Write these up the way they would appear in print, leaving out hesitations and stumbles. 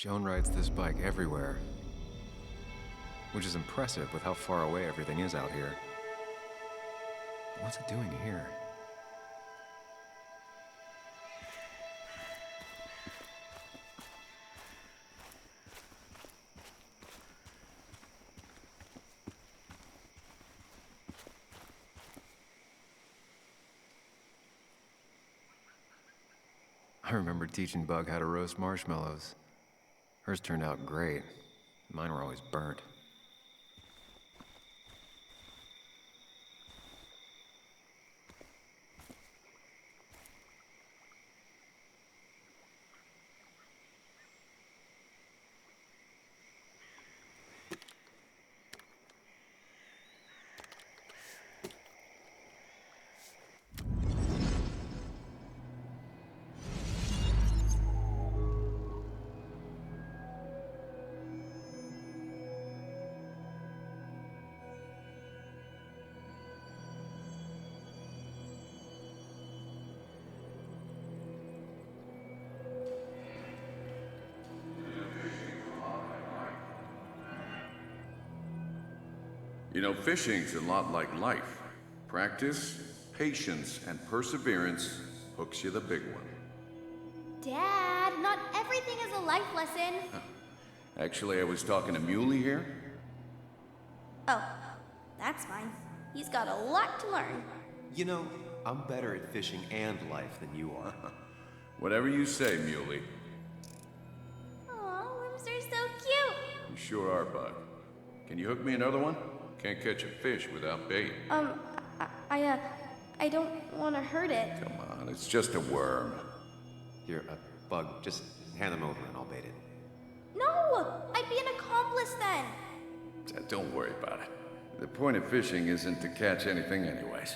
Joan rides this bike everywhere, which is impressive with how far away everything is out here. What's it doing here? I remember teaching Bug how to roast marshmallows. Hers turned out great. Mine were always burnt. You know, fishing's a lot like life. Practice, patience, and perseverance hooks you the big one. Dad, not everything is a life lesson. Actually, I was talking to Muley here. Oh, that's fine. He's got a lot to learn. You know, I'm better at fishing and life than you are. Whatever you say, Muley. Aw, worms are so cute. You sure are, Bug. Can you hook me another one? Can't catch a fish without bait. I don't want to hurt it. Come on, it's just a worm. Here, Bug, just hand them over and I'll bait it. No, I'd be an accomplice then. Don't worry about it. The point of fishing isn't to catch anything anyways.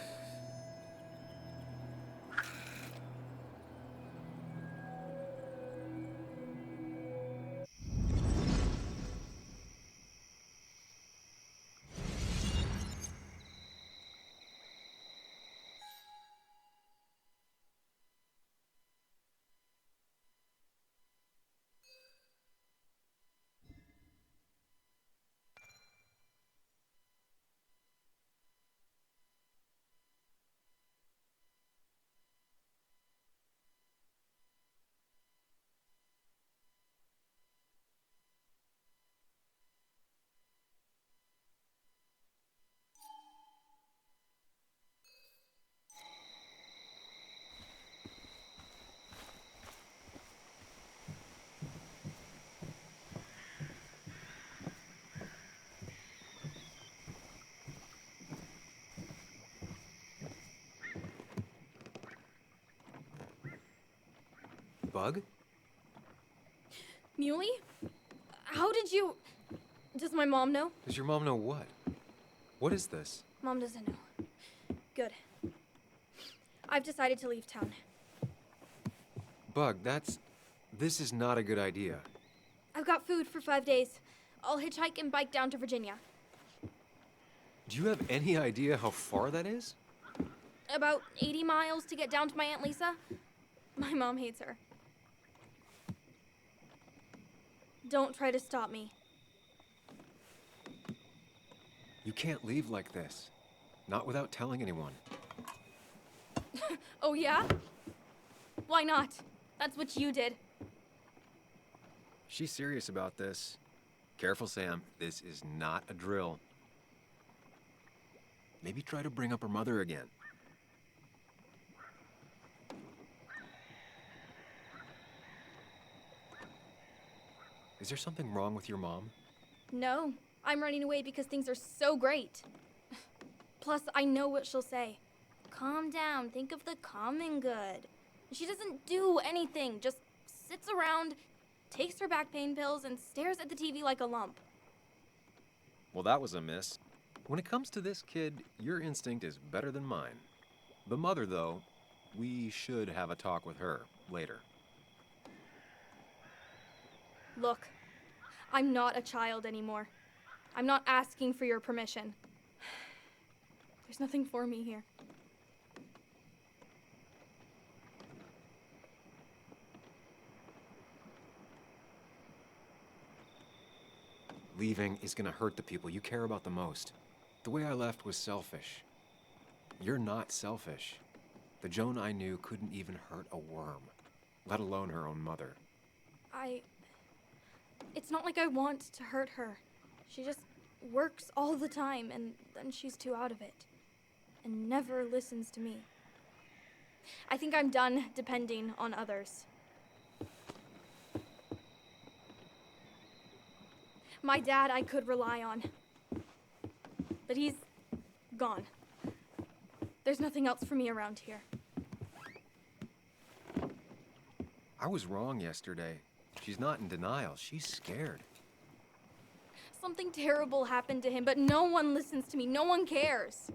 Bug? Muley? How did you... Does my mom know? Does your mom know what? What is this? Mom doesn't know. Good. I've decided to leave town. Bug, this is not a good idea. I've got food for 5 days. I'll hitchhike and bike down to Virginia. Do you have any idea how far that is? About 80 miles to get down to my Aunt Lisa. My mom hates her. Don't try to stop me. You can't leave like this. Not without telling anyone. Oh, yeah? Why not? That's what you did. She's serious about this. Careful, Sam. This is not a drill. Maybe try to bring up her mother again. Is there something wrong with your mom? No, I'm running away because things are so great. Plus, I know what she'll say. Calm down, think of the common good. She doesn't do anything, just sits around, takes her back pain pills, and stares at the TV like a lump. Well, that was a miss. When it comes to this kid, your instinct is better than mine. The mother, though, we should have a talk with her later. Look, I'm not a child anymore. I'm not asking for your permission. There's nothing for me here. Leaving is gonna hurt the people you care about the most. The way I left was selfish. You're not selfish. The Joan I knew couldn't even hurt a worm, let alone her own mother. It's not like I want to hurt her. She just works all the time, and then she's too out of it. And never listens to me. I think I'm done depending on others. My dad I could rely on. But he's gone. There's nothing else for me around here. I was wrong yesterday. She's not in denial. She's scared. Something terrible happened to him, but no one listens to me. No one cares.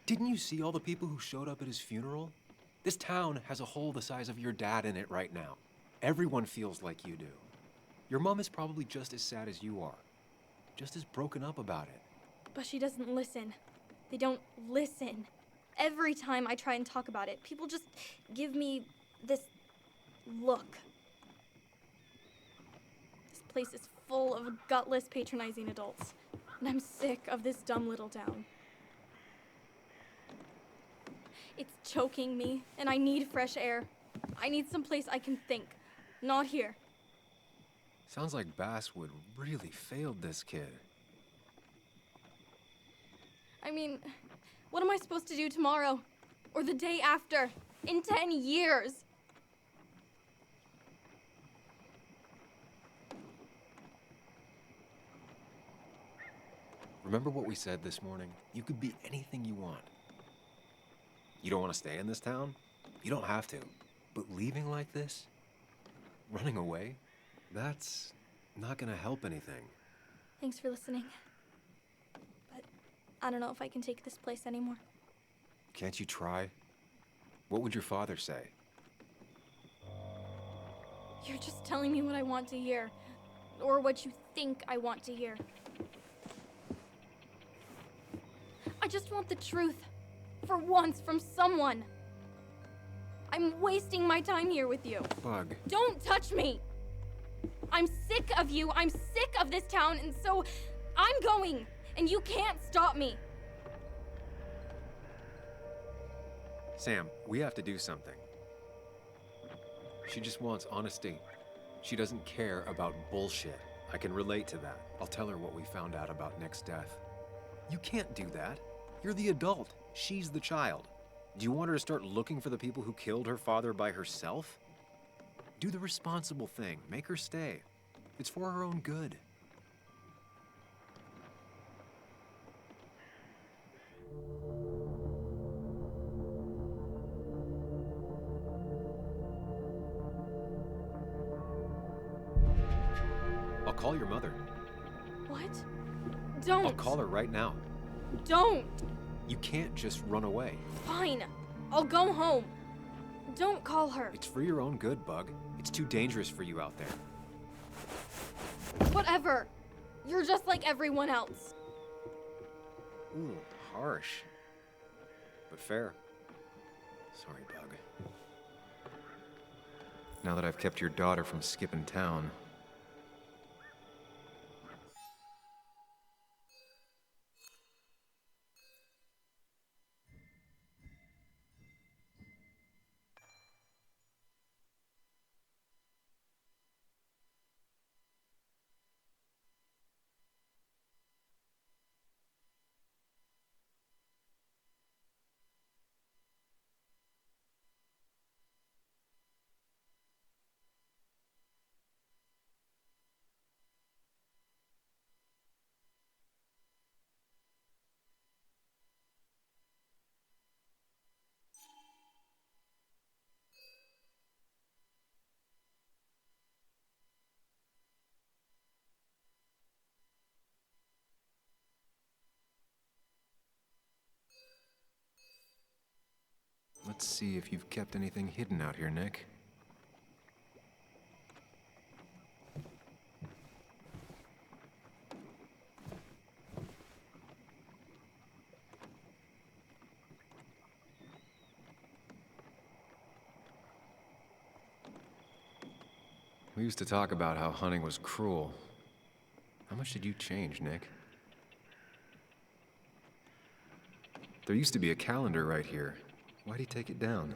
Didn't you see all the people who showed up at his funeral? This town has a hole the size of your dad in it right now. Everyone feels like you do. Your mom is probably just as sad as you are. Just as broken up about it. But she doesn't listen. They don't listen. Every time I try and talk about it, people just give me this look. This place is full of gutless, patronizing adults, and I'm sick of this dumb little town. It's choking me, and I need fresh air. I need someplace I can think, not here. Sounds like Basswood really failed this kid. I mean, what am I supposed to do tomorrow? Or the day after? In 10 years? Remember what we said this morning? You could be anything you want. You don't want to stay in this town? You don't have to. But leaving like this? Running away? That's not gonna help anything. Thanks for listening. But I don't know if I can take this place anymore. Can't you try? What would your father say? You're just telling me what I want to hear. Or what you think I want to hear. I just want the truth. For once, from someone. I'm wasting my time here with you. Bug. Don't touch me! I'm sick of you, I'm sick of this town, and so I'm going, and you can't stop me. Sam, we have to do something. She just wants honesty. She doesn't care about bullshit. I can relate to that. I'll tell her what we found out about Nick's death. You can't do that. You're the adult. She's the child. Do you want her to start looking for the people who killed her father by herself? Do the responsible thing. Make her stay. It's for her own good. I'll call your mother. What? Don't! I'll call her right now. Don't! You can't just run away. Fine. I'll go home. Don't call her. It's for your own good, Bug. It's too dangerous for you out there. Whatever. You're just like everyone else. Ooh, harsh. But fair. Sorry, Bug. Now that I've kept your daughter from skipping town. Let's see if you've kept anything hidden out here, Nick. We used to talk about how hunting was cruel. How much did you change, Nick? There used to be a calendar right here. Why'd he take it down?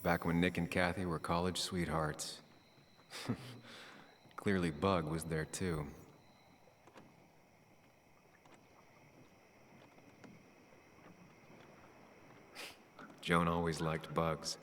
Back when Nick and Kathy were college sweethearts. Clearly Bug was there too. Joan always liked bugs.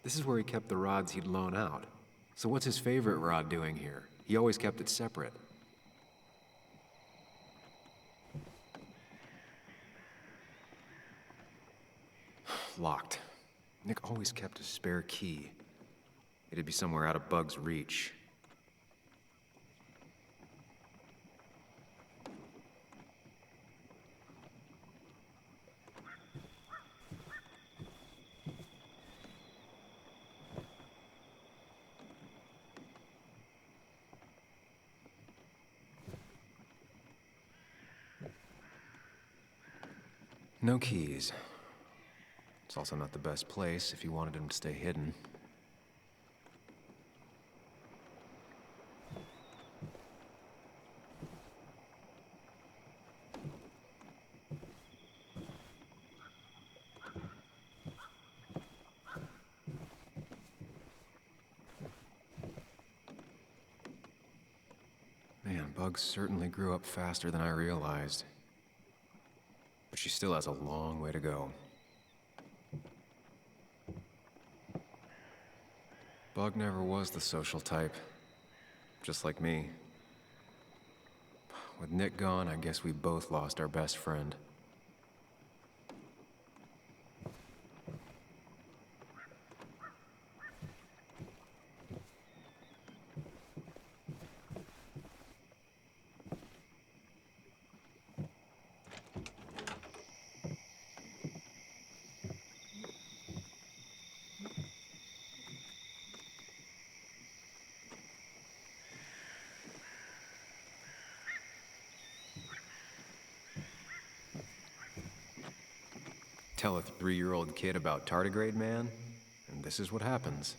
This is where he kept the rods he'd loan out. So what's his favorite rod doing here? He always kept it separate. Locked. Nick always kept a spare key. It'd be somewhere out of Bug's reach. No keys. It's also not the best place if you wanted him to stay hidden. Man, Bugs certainly grew up faster than I realized. But she still has a long way to go. Bug never was the social type, just like me. With Nick gone, I guess we both lost our best friend. Tell a 3-year-old kid about tardigrade man, and this is what happens.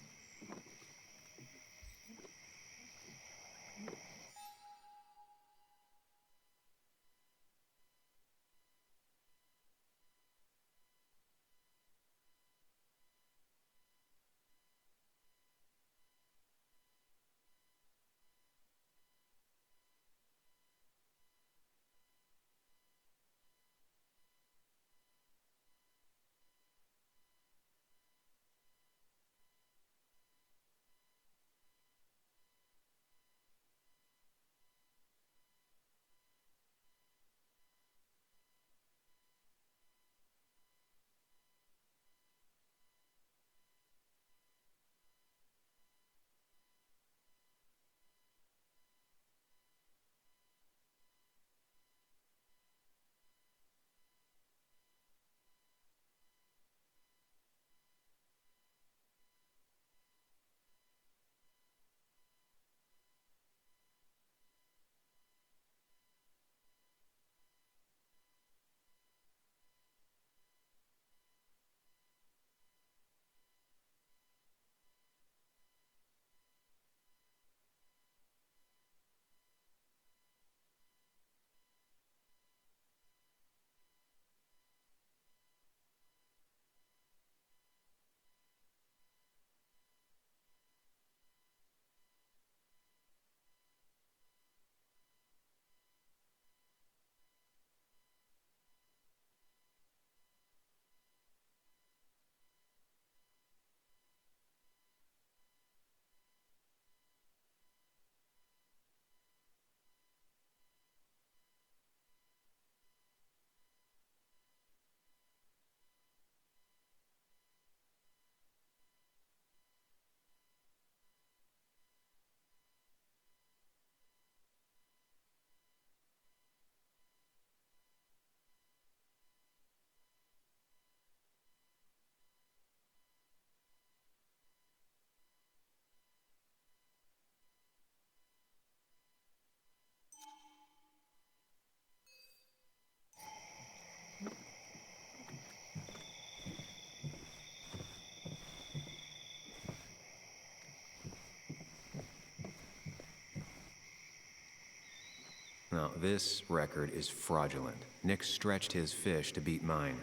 Now, this record is fraudulent. Nick stretched his fish to beat mine.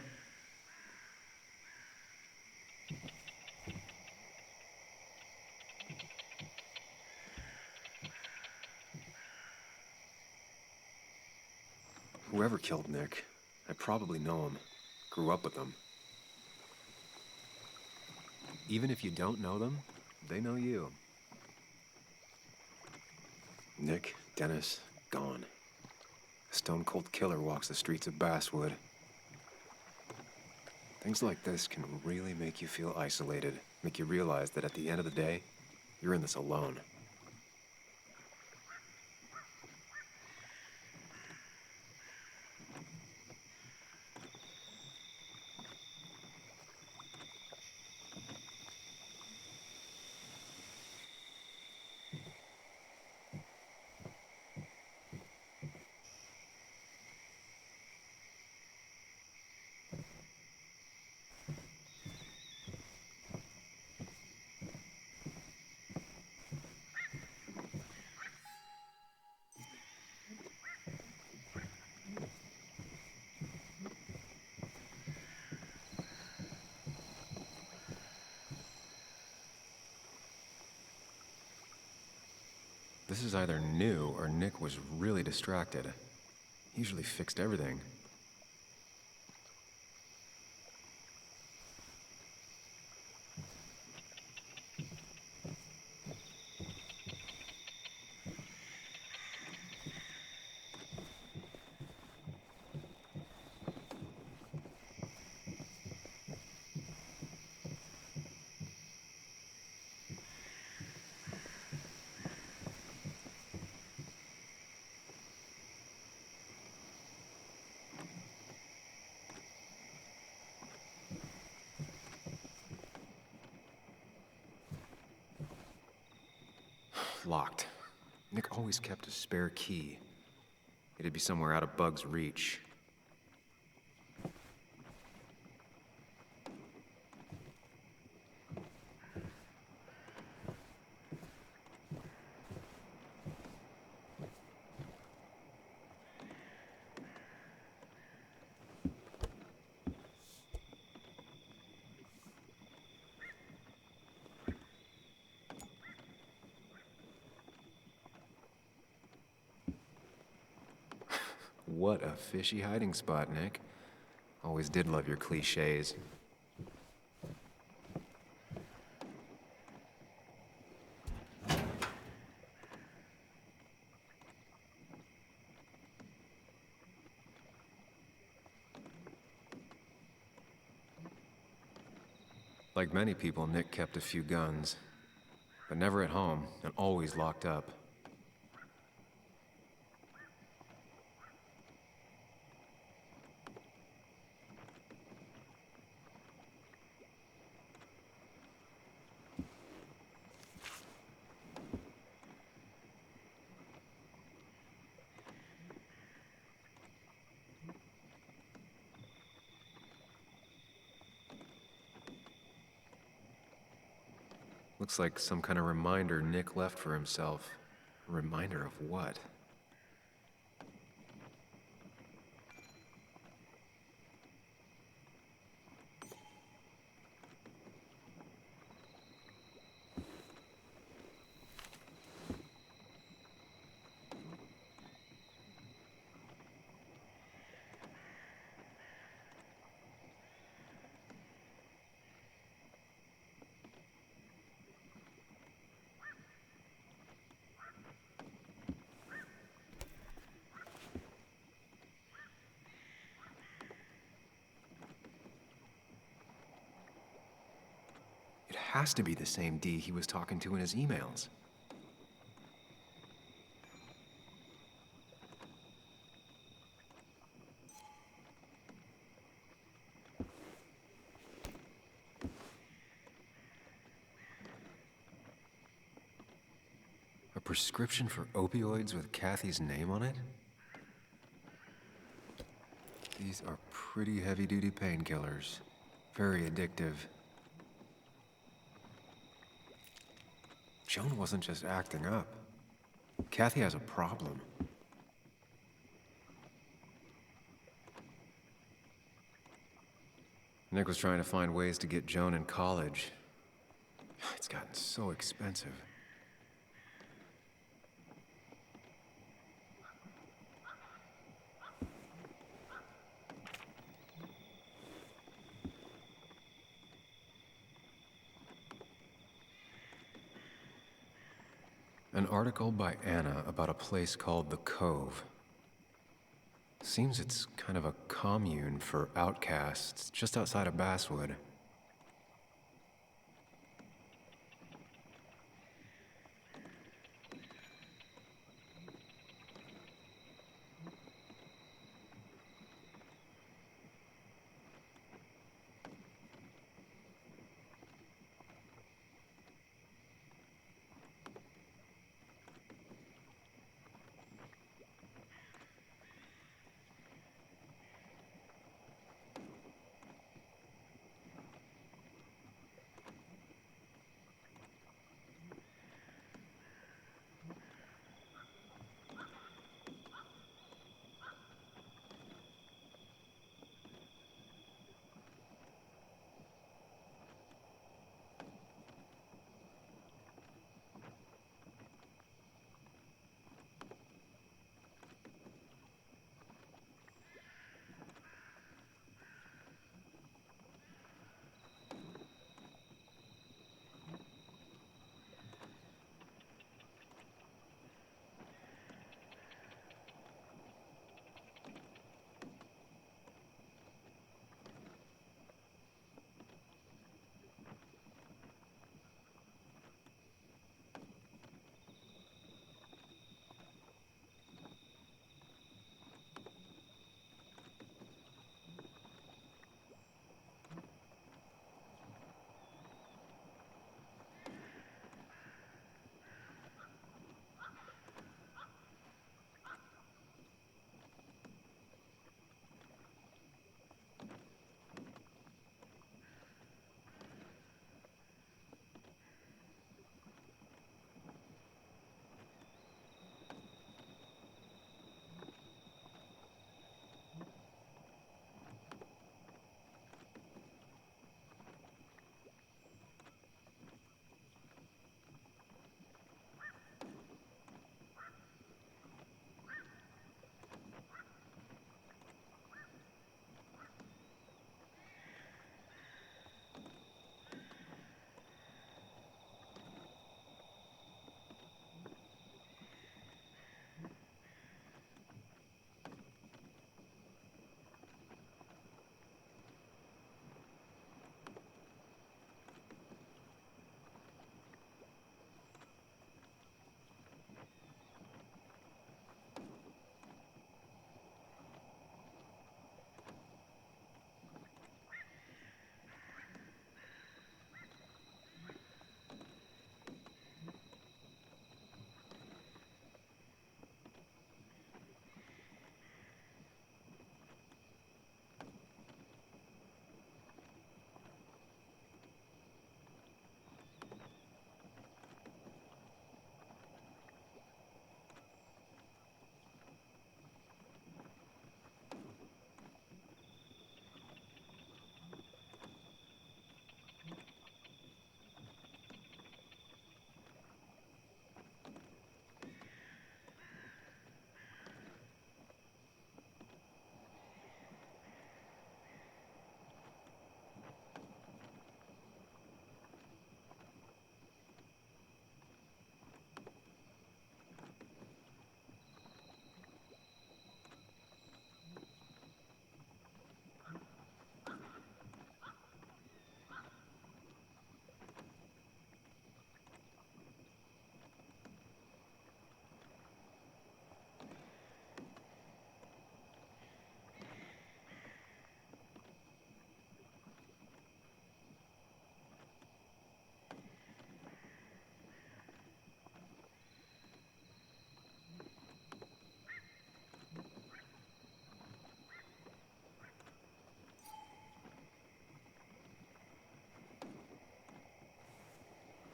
Whoever killed Nick, I probably know him. Grew up with them. Even if you don't know them, they know you. Nick, Dennis, gone. A stone-cold killer walks the streets of Basswood. Things like this can really make you feel isolated, make you realize that at the end of the day, you're in this alone. This is either new or Nick was really distracted. He usually fixed everything. Locked. Nick always kept a spare key. It'd be somewhere out of Bug's reach. What a fishy hiding spot, Nick. Always did love your cliches. Like many people, Nick kept a few guns, but never at home and always locked up. Looks like some kind of reminder Nick left for himself. A reminder of what? It has to be the same D he was talking to in his emails. A prescription for opioids with Kathy's name on it? These are pretty heavy-duty painkillers. Very addictive. Joan wasn't just acting up. Kathy has a problem. Nick was trying to find ways to get Joan in college. It's gotten so expensive. An article by Anna about a place called The Cove. Seems it's kind of a commune for outcasts just outside of Basswood.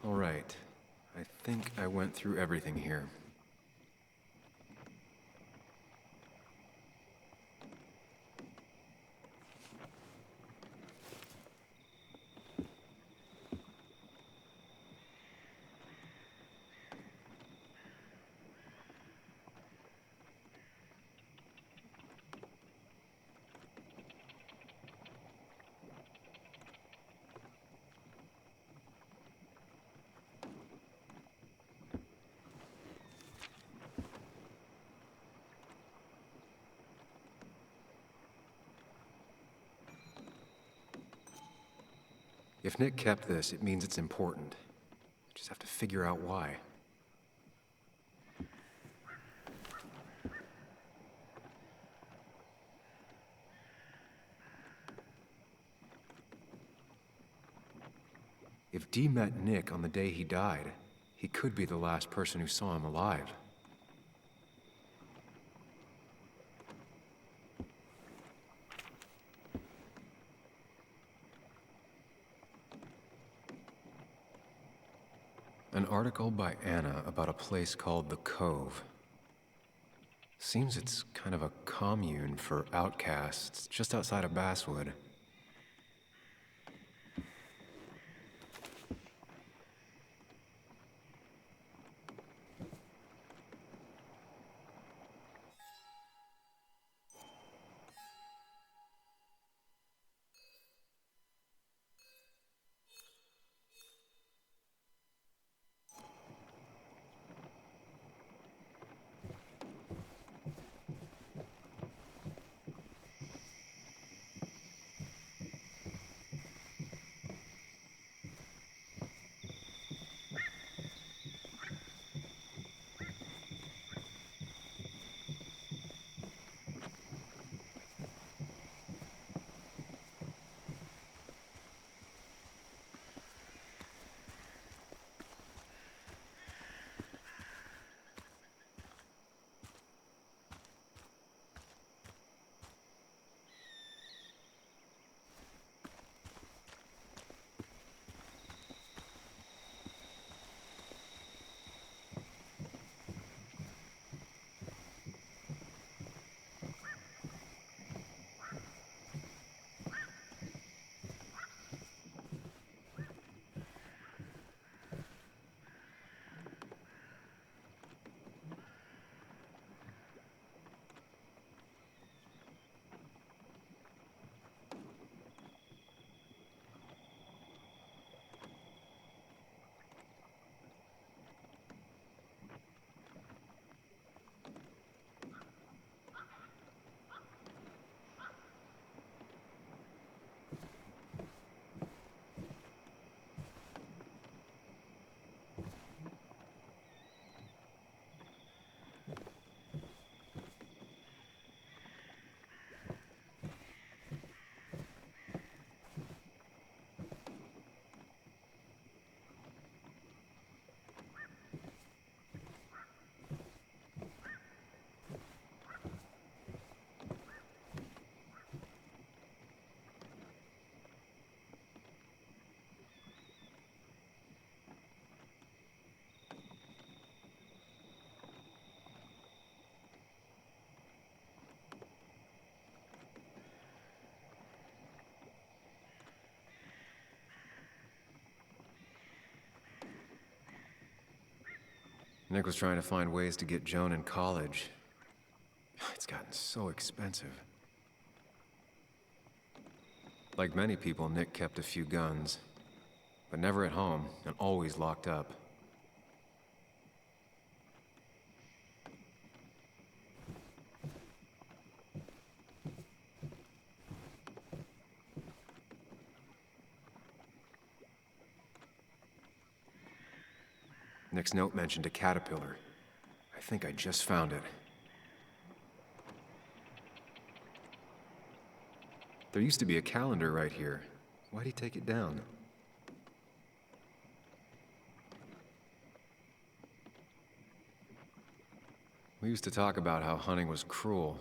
All right. I think I went through everything here. If Nick kept this, it means it's important. Just have to figure out why. If Dee met Nick on the day he died, he could be the last person who saw him alive. An article by Anna about a place called The Cove. Seems it's kind of a commune for outcasts just outside of Basswood. Nick was trying to find ways to get Joan in college. It's gotten so expensive. Like many people, Nick kept a few guns, but never at home and always locked up. Nick's note mentioned a caterpillar. I think I just found it. There used to be a calendar right here. Why'd he take it down? We used to talk about how hunting was cruel.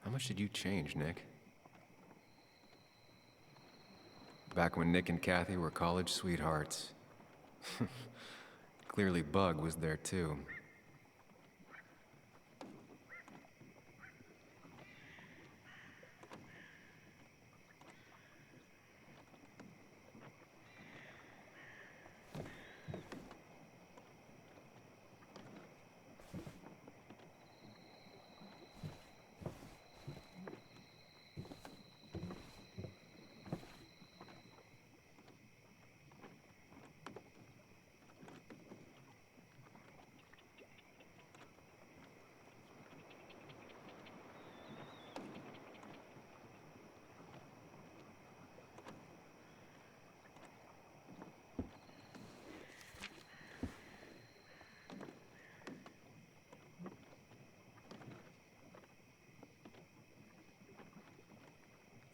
How much did you change, Nick? Back when Nick and Kathy were college sweethearts. Clearly Bug was there too.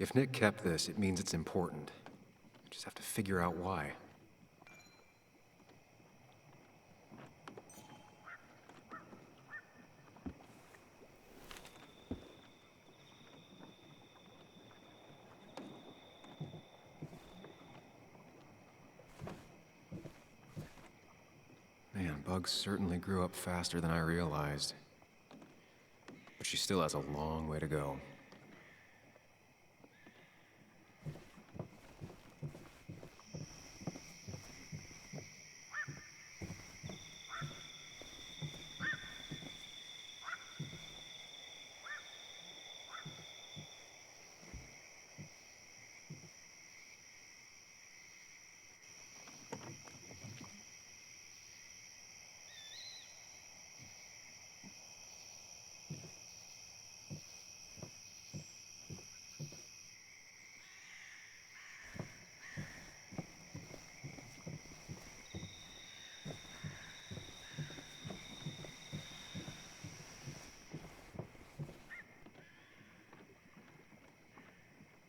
If Nick kept this, it means it's important. I just have to figure out why. Man, Bugs certainly grew up faster than I realized. But she still has a long way to go.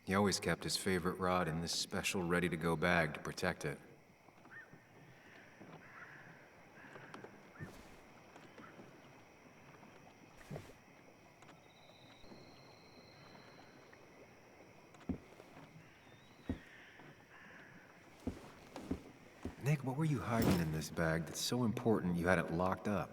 He always kept his favorite rod in this special ready-to-go bag to protect it. Nick, what were you hiding in this bag that's so important you had it locked up?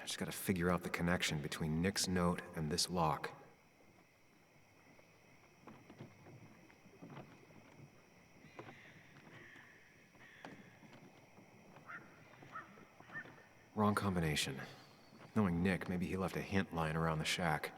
I just gotta figure out the connection between Nick's note and this lock. Wrong combination. Knowing Nick, maybe he left a hint lying around the shack.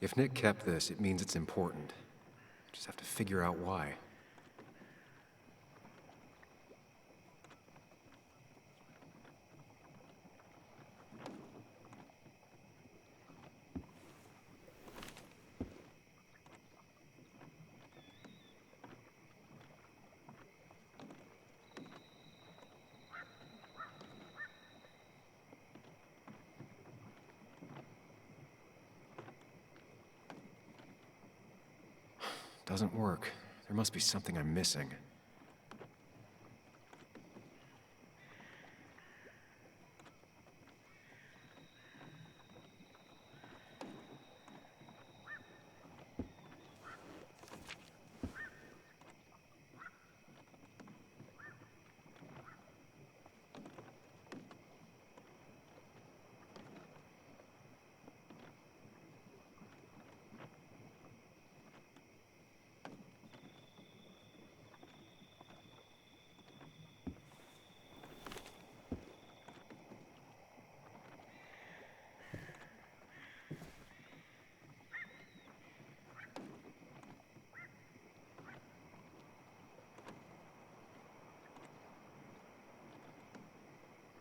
If Nick kept this, it means it's important. I just have to figure out why. Doesn't work. There must be something I'm missing.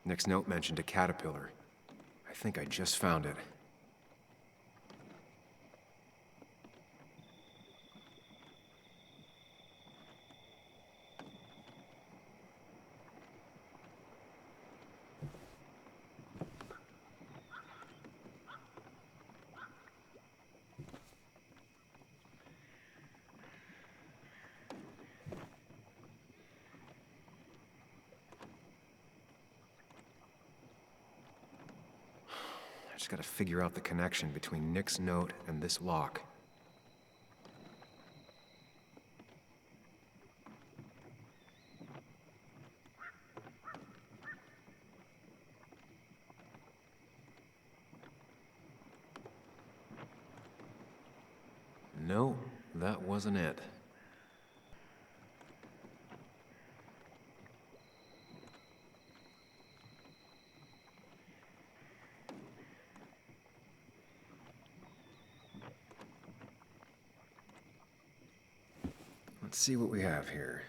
Nick's note mentioned a caterpillar. I think I just found it. Just gotta figure out the connection between Nick's note and this lock. No, that wasn't it. Let's see what we have here.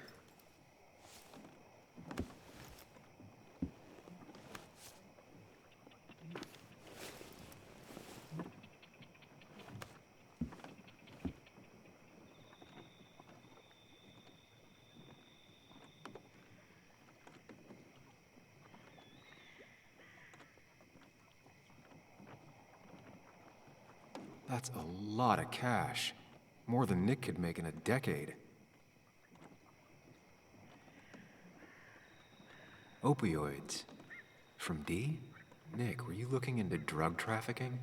That's a lot of cash. More than Nick could make in a decade. Opioids. From D? Nick, were you looking into drug trafficking?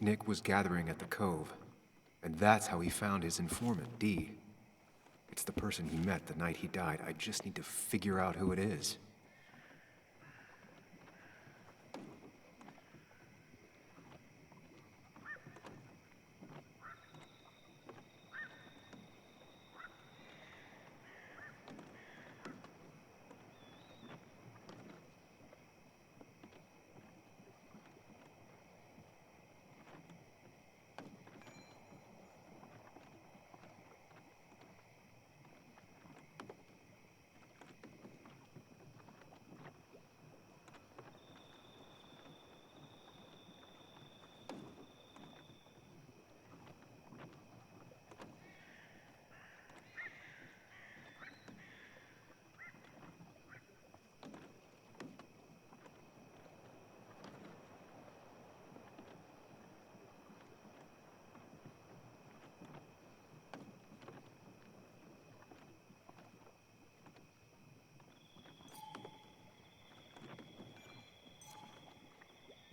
Nick was gathering at the Cove, and that's how he found his informant, D. It's the person he met the night he died. I just need to figure out who it is.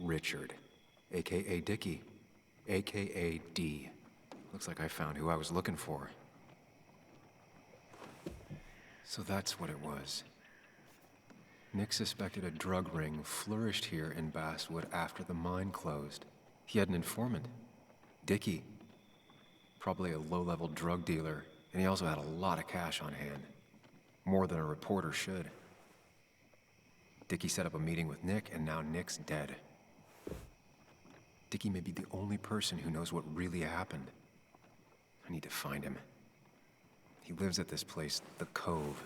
Richard, aka Dickie, aka D. Looks like I found who I was looking for. So that's what it was. Nick suspected a drug ring flourished here in Basswood after the mine closed. He had an informant, Dickie. Probably a low-level drug dealer, and he also had a lot of cash on hand. More than a reporter should. Dickie set up a meeting with Nick, and now Nick's dead. Dickie may be the only person who knows what really happened. I need to find him. He lives at this place, the Cove.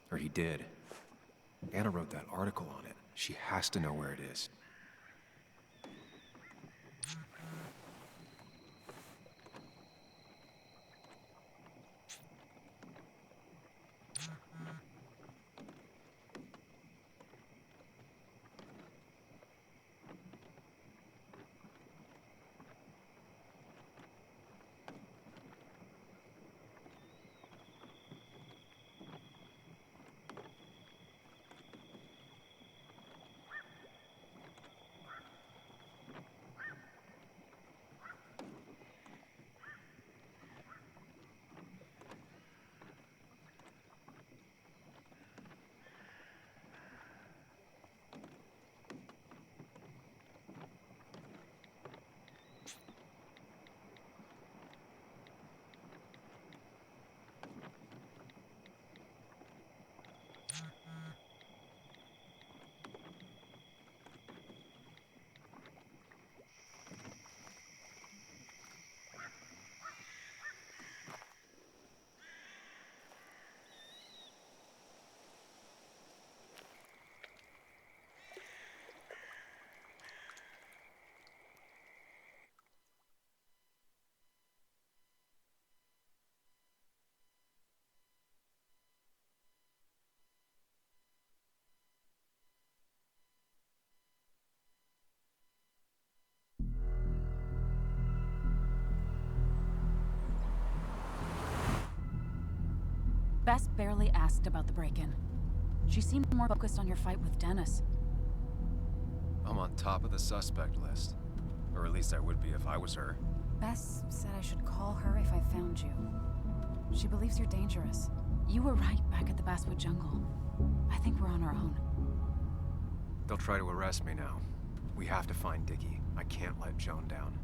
Or he did. Anna wrote that article on it. She has to know where it is. Bess barely asked about the break-in. She seemed more focused on your fight with Dennis. I'm on top of the suspect list. Or at least I would be if I was her. Bess said I should call her if I found you. She believes you're dangerous. You were right back at the Basswood Jungle. I think we're on our own. They'll try to arrest me now. We have to find Dickie. I can't let Joan down.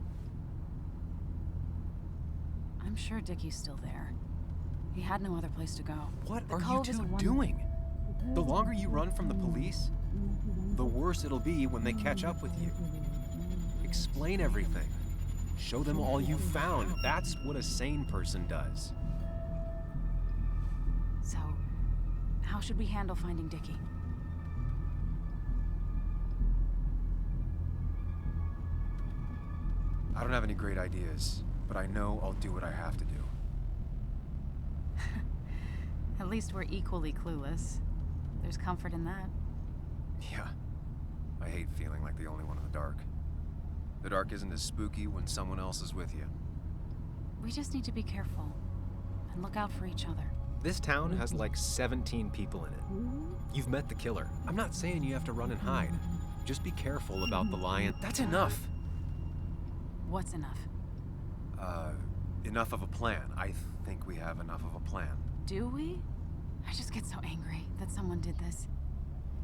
I'm sure Dickie's still there. He had no other place to go. What The are you Cove is two a doing? The longer you run from the police, the worse it'll be when they catch up with you. Explain everything. Show them all you found. That's what a sane person does. So, how should we handle finding Dickie? I don't have any great ideas, but I know I'll do what I have to do. At least we're equally clueless. There's comfort in that. Yeah. I hate feeling like the only one in the dark. The dark isn't as spooky when someone else is with you. We just need to be careful and look out for each other. This town has like 17 people in it. You've met the killer. I'm not saying you have to run and hide. Just be careful about the lion. That's enough! What's enough? Enough of a plan. I think we have enough of a plan. Do we? I just get so angry that someone did this.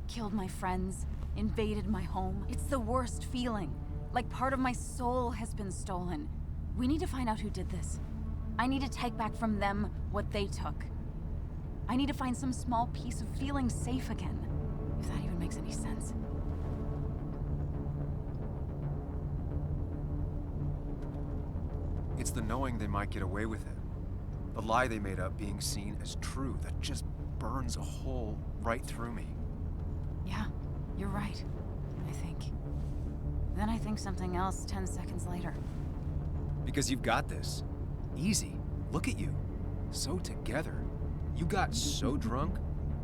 Killed my friends, invaded my home. It's the worst feeling. Like part of my soul has been stolen. We need to find out who did this. I need to take back from them what they took. I need to find some small piece of feeling safe again. If that even makes any sense. It's the knowing they might get away with it. The lie they made up being seen as true that just burns a hole right through me. Yeah, you're right. I think. Then I think something else 10 seconds later. Because you've got this. Easy. Look at you. So together. You got so drunk,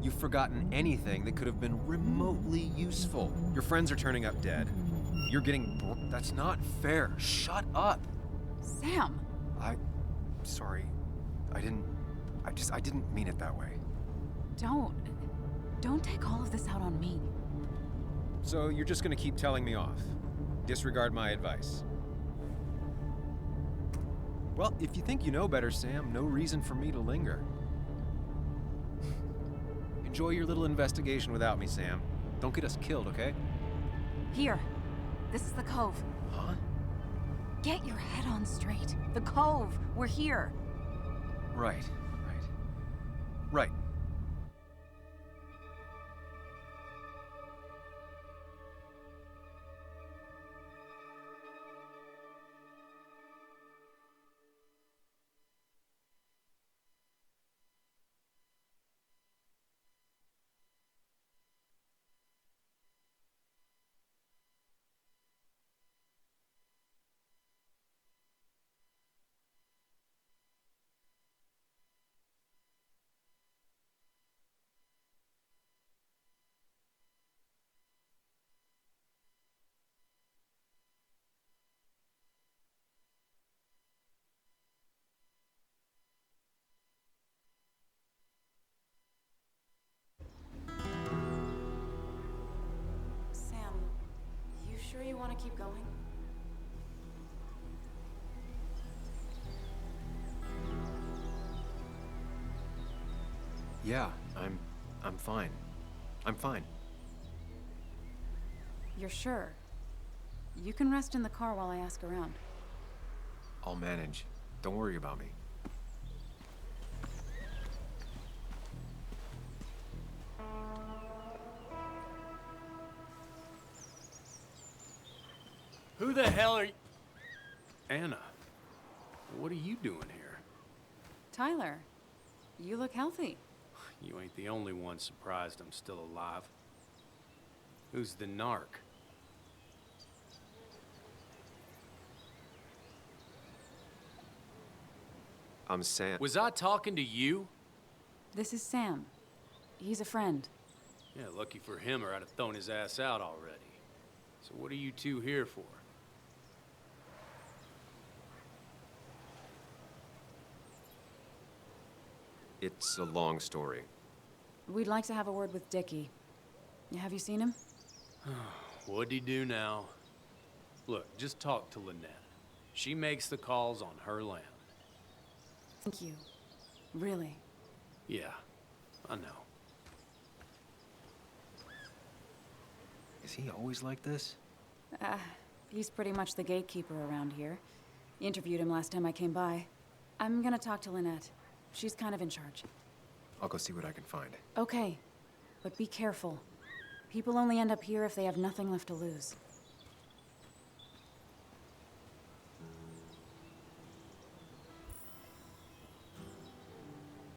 you've forgotten anything that could have been remotely useful. Your friends are turning up dead. You're getting That's not fair. Shut up. Sam! Sorry. I didn't mean it that way. Don't take all of this out on me. So you're just gonna keep telling me off? Disregard my advice? Well, if you think you know better, Sam, no reason for me to linger. Enjoy your little investigation without me, Sam. Don't get us killed, okay? Here. This is the Cove. Huh? Get your head on straight. The Cove. We're here. Right. Right. Sam, you sure you want to keep going? Yeah, I'm fine. I'm fine. You're sure? You can rest in the car while I ask around. I'll manage. Don't worry about me. Who the hell are you? Anna, what are you doing here? Tyler, you look healthy. You ain't the only one surprised I'm still alive. Who's the narc? I'm Sam. Was I talking to you? This is Sam. He's a friend. Yeah, lucky for him or I'd have thrown his ass out already. So what are you two here for? It's a long story. We'd like to have a word with Dickie. Have you seen him? What'd he do now? Look, just talk to Lynette. She makes the calls on her land. Thank you. Really. Yeah, I know. Is he always like this? He's pretty much the gatekeeper around here. Interviewed him last time I came by. I'm gonna talk to Lynette. She's kind of in charge. I'll go see what I can find. Okay, but be careful. People only end up here if they have nothing left to lose.